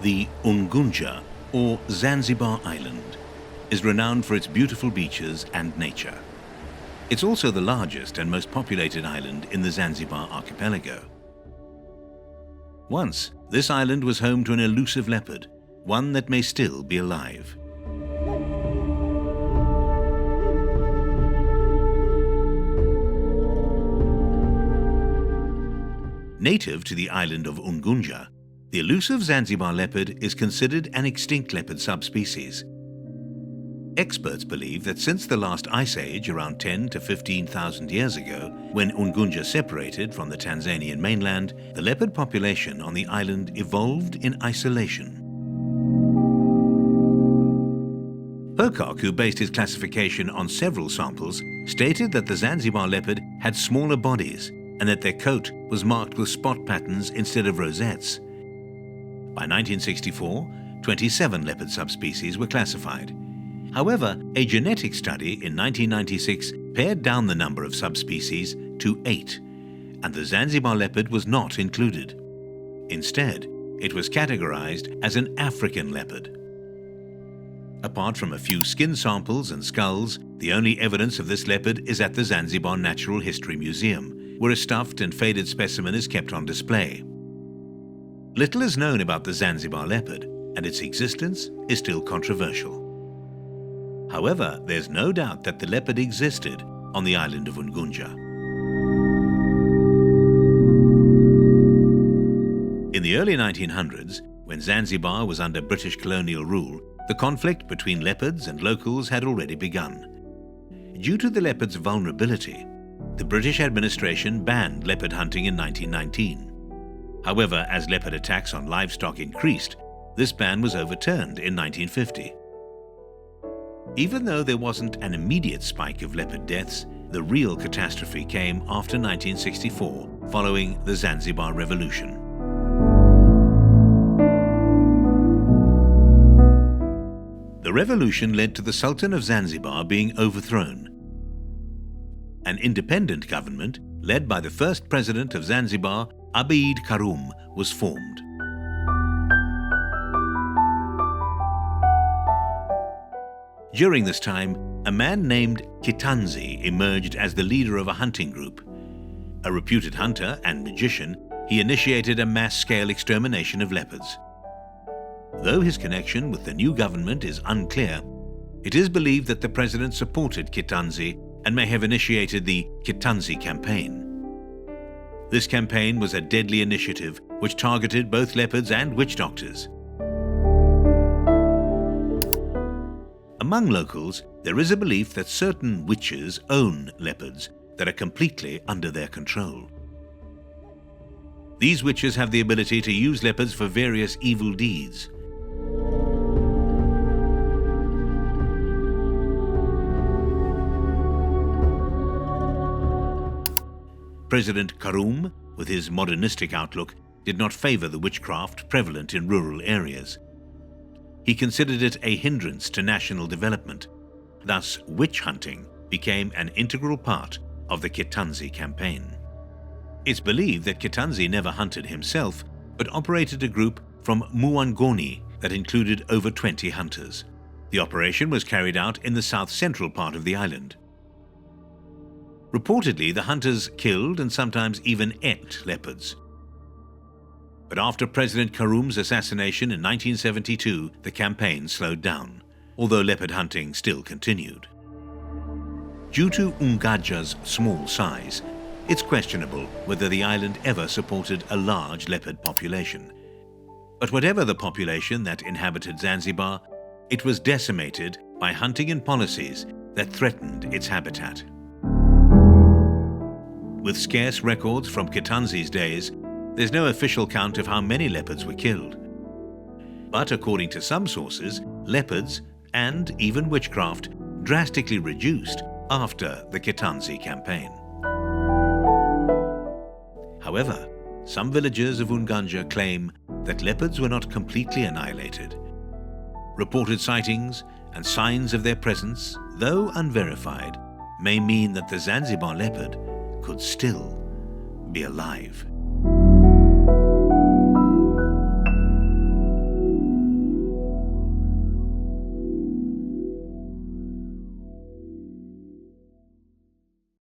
The Unguja, or Zanzibar Island, is renowned for its beautiful beaches and nature. It's also the largest and most populated island in the Zanzibar archipelago. Once, this island was home to an elusive leopard, one that may still be alive. Native to the island of Unguja, the elusive Zanzibar leopard is considered an extinct leopard subspecies. Experts believe that since the last ice age around 10 to 15,000 years ago, when Unguja separated from the Tanzanian mainland, the leopard population on the island evolved in isolation. Pocock, who based his classification on several samples, stated that the Zanzibar leopard had smaller bodies and that their coat was marked with spot patterns instead of rosettes. By 1964, 27 leopard subspecies were classified. However, a genetic study in 1996 pared down the number of subspecies to 8, and the Zanzibar leopard was not included. Instead, it was categorized as an African leopard. Apart from a few skin samples and skulls, the only evidence of this leopard is at the Zanzibar Natural History Museum, where a stuffed and faded specimen is kept on display. Little is known about the Zanzibar leopard, and its existence is still controversial. However, there's no doubt that the leopard existed on the island of Unguja. In the early 1900s, when Zanzibar was under British colonial rule, the conflict between leopards and locals had already begun. Due to the leopard's vulnerability, the British administration banned leopard hunting in 1919. However, as leopard attacks on livestock increased, this ban was overturned in 1950. Even though there wasn't an immediate spike of leopard deaths, the real catastrophe came after 1964, following the Zanzibar Revolution. The revolution led to the Sultan of Zanzibar being overthrown. An independent government, led by the first president of Zanzibar, Abid Karum, was formed. During this time, a man named Kitanzi emerged as the leader of a hunting group. A reputed hunter and magician, he initiated a mass-scale extermination of leopards. Though his connection with the new government is unclear, it is believed that the president supported Kitanzi and may have initiated the Kitanzi campaign. This campaign was a deadly initiative which targeted both leopards and witch doctors. Among locals, there is a belief that certain witches own leopards that are completely under their control. These witches have the ability to use leopards for various evil deeds. President Karum, with his modernistic outlook, did not favor the witchcraft prevalent in rural areas. He considered it a hindrance to national development. Thus, witch hunting became an integral part of the Kitanzi campaign. It's believed that Kitanzi never hunted himself, but operated a group from Muangoni that included over 20 hunters. The operation was carried out in the south-central part of the island. Reportedly, the hunters killed and sometimes even ate leopards. But after President Karum's assassination in 1972, the campaign slowed down, although leopard hunting still continued. Due to Unguja's small size, it's questionable whether the island ever supported a large leopard population. But whatever the population that inhabited Zanzibar, it was decimated by hunting and policies that threatened its habitat. With scarce records from Kitanzi's days, there's no official count of how many leopards were killed. But according to some sources, leopards, and even witchcraft, drastically reduced after the Kitanzi campaign. However, some villagers of Unguja claim that leopards were not completely annihilated. Reported sightings and signs of their presence, though unverified, may mean that the Zanzibar leopard could still be alive.